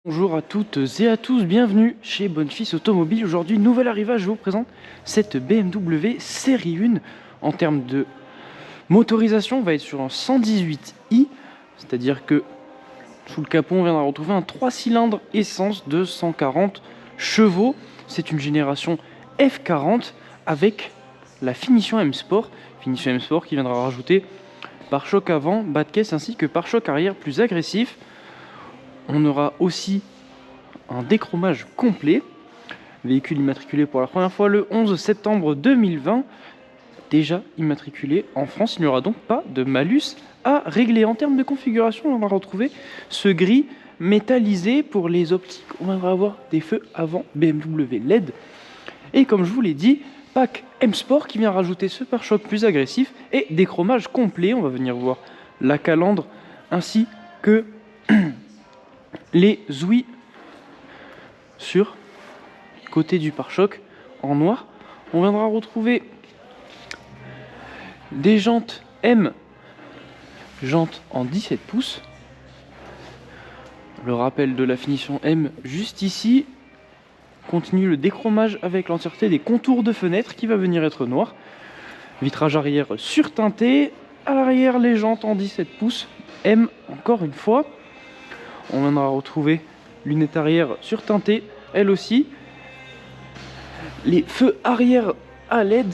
Bonjour à toutes et à tous, bienvenue chez Bonfils Automobile. Aujourd'hui, nouvel arrivage, je vous présente cette BMW série 1. En termes de motorisation, on va être sur un 118i, c'est-à-dire que sous le capot, on viendra retrouver un 3 cylindres essence de 140 chevaux. C'est une génération F40 avec la finition M Sport qui viendra rajouter pare-choc avant, bas de caisse ainsi que pare-choc arrière plus agressif. On aura aussi un déchromage complet. Véhicule immatriculé pour la première fois le 11 septembre 2020. Déjà immatriculé en France, il n'y aura donc pas de malus à régler. En termes de configuration, on va retrouver ce gris métallisé pour les optiques. On va avoir des feux avant BMW LED. Et comme je vous l'ai dit, pack M Sport qui vient rajouter ce pare-choc plus agressif et déchromage complet. On va venir voir la calandre ainsi que les ouïes sur côté du pare-choc en noir. On viendra retrouver des jantes M, jantes en 17 pouces. Le rappel de la finition M juste ici. Continue le déchromage avec l'entièreté des contours de fenêtre qui va venir être noir. Vitrage arrière surteinté. À l'arrière, les jantes en 17 pouces M encore une fois. On viendra retrouver lunettes arrière surteintées, elle aussi. Les feux arrière à LED,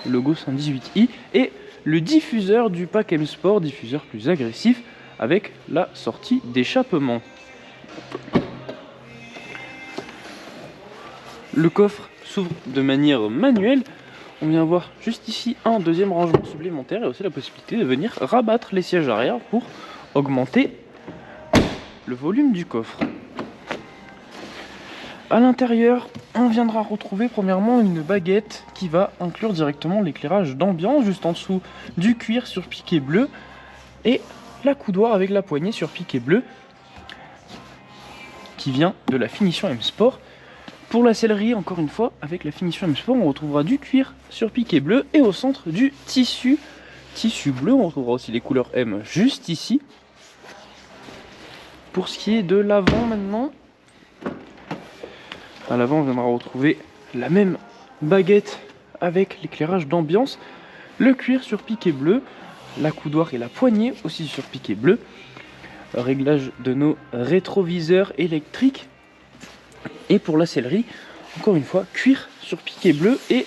logo 118i, et le diffuseur du pack M Sport, diffuseur plus agressif, avec la sortie d'échappement. Le coffre s'ouvre de manière manuelle. On vient voir juste ici un deuxième rangement supplémentaire et aussi la possibilité de venir rabattre les sièges arrière pour augmenter le volume du coffre. À l'intérieur, on viendra retrouver premièrement une baguette qui va inclure directement l'éclairage d'ambiance juste en dessous du cuir sur piqué bleu et la coudoir avec la poignée sur piqué bleu qui vient de la finition M Sport. Pour la sellerie, encore une fois, avec la finition M Sport, on retrouvera du cuir sur piqué bleu et au centre du tissu bleu. On retrouvera aussi les couleurs M juste ici. Pour ce qui est de l'avant maintenant, à l'avant on viendra retrouver la même baguette avec l'éclairage d'ambiance, le cuir sur piqué bleu, la coudoir et la poignée aussi sur piqué bleu, réglage de nos rétroviseurs électriques. Et pour la sellerie, encore une fois, cuir sur piqué bleu et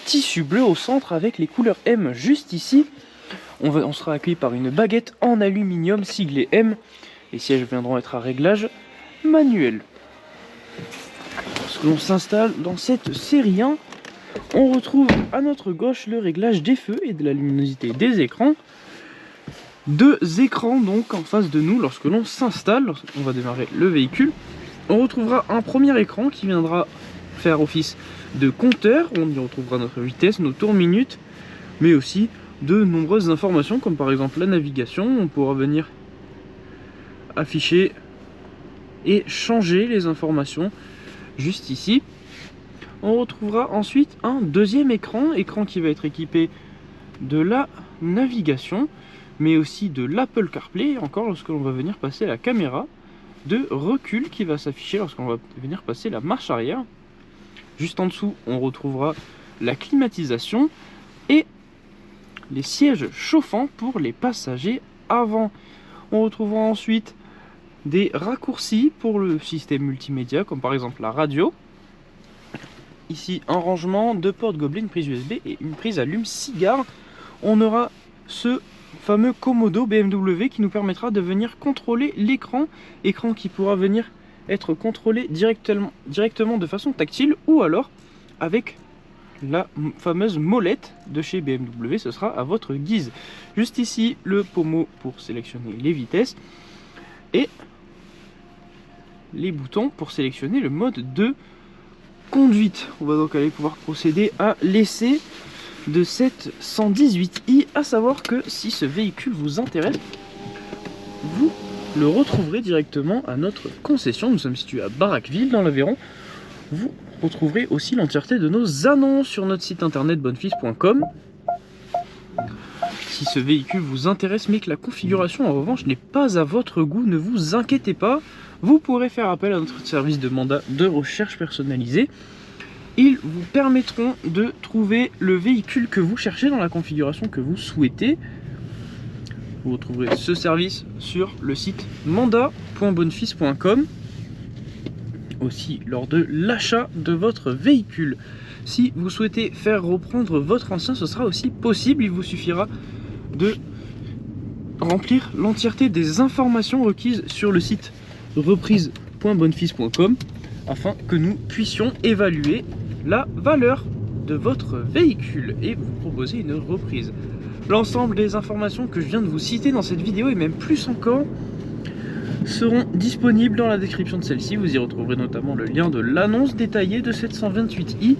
tissu bleu au centre avec les couleurs M juste ici. On sera accueilli par une baguette en aluminium siglée M. Les sièges viendront être à réglage manuel. Lorsque l'on s'installe dans cette série 1, on retrouve à notre gauche le réglage des feux et de la luminosité des écrans. Deux écrans donc en face de nous lorsque l'on s'installe, lorsqu'on va démarrer le véhicule. On retrouvera un premier écran qui viendra faire office de compteur. On y retrouvera notre vitesse, nos tours minutes, mais aussi de nombreuses informations comme par exemple la navigation. On pourra venir afficher et changer les informations juste ici. On retrouvera ensuite un deuxième écran qui va être équipé de la navigation, mais aussi de l'Apple CarPlay, encore lorsque l'on va venir passer la caméra de recul qui va s'afficher lorsqu'on va venir passer la marche arrière. Juste en dessous, on retrouvera la climatisation et les sièges chauffants pour les passagers avant. On retrouvera ensuite des raccourcis pour le système multimédia, comme par exemple la radio. Ici, un rangement, deux portes gobelets, une prise USB et une prise allume-cigare. On aura ce fameux Commodo BMW qui nous permettra de venir contrôler l'écran qui pourra venir être contrôlé directement de façon tactile ou alors avec la fameuse molette de chez BMW. Ce sera à votre guise. Juste ici, le pommeau pour sélectionner les vitesses et les boutons pour sélectionner le mode de conduite. On va donc aller pouvoir procéder à l'essai de cette 118i, à savoir que si ce véhicule vous intéresse, vous le retrouverez directement à notre concession. Nous sommes situés à Barraqueville dans l'Aveyron. Vous retrouverez aussi l'entièreté de nos annonces sur notre site internet bonfils.com. Si ce véhicule vous intéresse mais que la configuration en revanche n'est pas à votre goût, ne vous inquiétez pas, vous pourrez faire appel à notre service de mandat de recherche personnalisé. Ils vous permettront de trouver le véhicule que vous cherchez dans la configuration que vous souhaitez. Vous retrouverez ce service sur le site mandat.bonnefils.com, aussi lors de l'achat de votre véhicule. Si vous souhaitez faire reprendre votre ancien, ce sera aussi possible. Il vous suffira de remplir l'entièreté des informations requises sur le site reprise.bonnefils.com afin que nous puissions évaluer la valeur de votre véhicule et vous proposer une reprise. L'ensemble des informations que je viens de vous citer dans cette vidéo et même plus encore seront disponibles dans la description de celle-ci. Vous y retrouverez notamment le lien de l'annonce détaillée de cette 118i,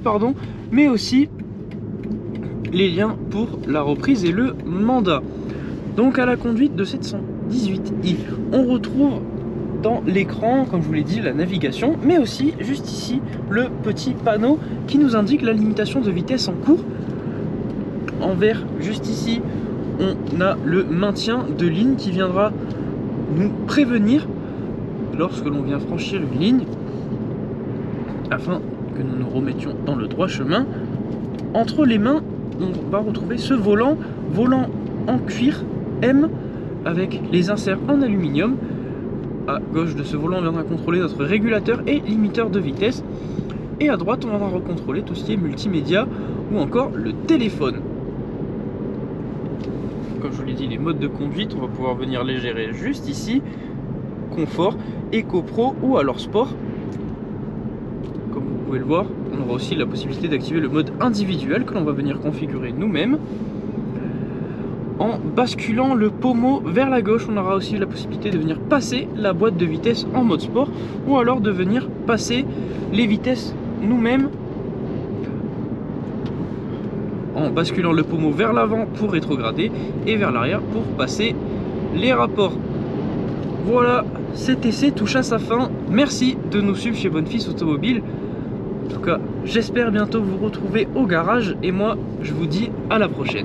pardon, mais aussi les liens pour la reprise et le mandat. Donc à la conduite de cette 118i, on retrouve dans l'écran, comme je vous l'ai dit, la navigation, mais aussi juste ici le petit panneau qui nous indique la limitation de vitesse en cours. En vert, juste ici, on a le maintien de ligne qui viendra nous prévenir lorsque l'on vient franchir une ligne, afin que nous nous remettions dans le droit chemin. Entre les mains, on va retrouver ce volant en cuir M avec les inserts en aluminium. À gauche de ce volant, on viendra contrôler notre régulateur et limiteur de vitesse. Et à droite, on viendra recontrôler tout ce qui est multimédia ou encore le téléphone. Comme je vous l'ai dit, les modes de conduite, on va pouvoir venir les gérer juste ici. Confort, Eco Pro ou alors Sport. Comme vous pouvez le voir, on aura aussi la possibilité d'activer le mode individuel que l'on va venir configurer nous-mêmes. En basculant le pommeau vers la gauche, on aura aussi la possibilité de venir passer la boîte de vitesse en mode sport ou alors de venir passer les vitesses nous-mêmes en basculant le pommeau vers l'avant pour rétrograder et vers l'arrière pour passer les rapports. Voilà, cet essai touche à sa fin. Merci de nous suivre chez Bonnefils Automobile. En tout cas, j'espère bientôt vous retrouver au garage et moi, je vous dis à la prochaine.